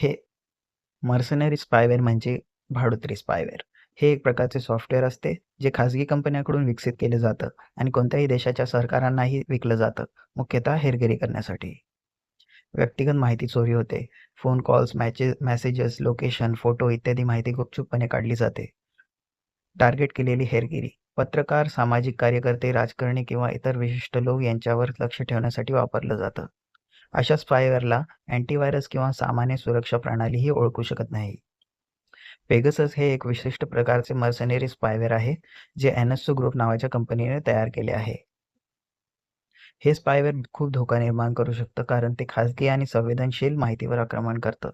हे mercenary spyware म्हणजे भाडुत्री spyware. हे एक प्रकारचे सॉफ्टवेअर असते, जे खाजगी कंपन्यांकडून विकसित केले जातं आणि कोणत्याही देशाच्या सरकारांनाही विकलं जातं, मुख्यतः हेरगिरी करण्यासाठी. व्यक्तिगत माहिती चोरी होते. Phone calls, messages, location, photo इत्यादी माहिती गुपचूपपणे काढली जाते. टार्गेट केलेली हेरगिरी. पत्रकार, सामाजिक कार्यकर्ते, राजकारणी किंवा इतर विशिष्ट लोक यांच्यावर लक्ष ठेवण्यासाठी वापरलं जातं. अशा स्पायवेअरला अँटीव्हायरस किंवा सामान्य सुरक्षा प्रणालीही ओळखू शकत नाही. पेगासस हे एक विशिष्ट प्रकारचे मर्सनरी स्पायवेअर आहे, जे एनएसओ ग्रुप नावाच्या कंपनीने तयार केले आहे. हे स्पायवेअर खूप धोका निर्माण करू शकतं, कारण ते खाजगी आणि संवेदनशील माहितीवर आक्रमण करतं.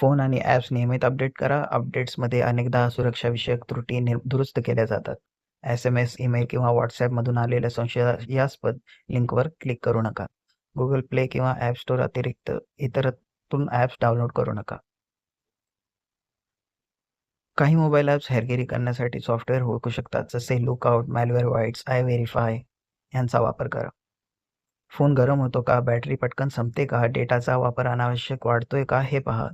फोन आणि ॲप्स नियमित अपडेट करा. अपडेट्समध्ये अनेकदा सुरक्षाविषयक त्रुटी दुरुस्त केल्या जातात. SMS, ईमेल किंवा WhatsAppमधून आलेल्या संशयास्पद लिंकवर क्लिक करू नका. Google Play किंवा ॲप स्टोअर अतिरिक्त इतरतून ॲप्स डाउनलोड करू नका. काही मोबाईल ॲप्स हेरगिरी करण्यासाठी सॉफ्टवेअर ओळखू शकतात, जसे लुकआउट, मॅलवेअरवाइट्स, iVerify यांचा वापर करा. फोन गरम होतो का? बॅटरी पटकन संपते का? डेटाचा वापर अनावश्यक वाढतोय का? हे पहा.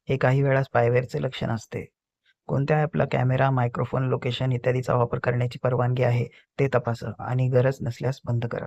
हे काही वेळा स्पायवेअरचे लक्षण असते. कोणत्या ॲपला कॅमेरा, मायक्रोफोन, लोकेशन इत्यादीचा वापर करण्याची परवानगी आहे ते तपासा आणि गरज नसल्यास बंद करा.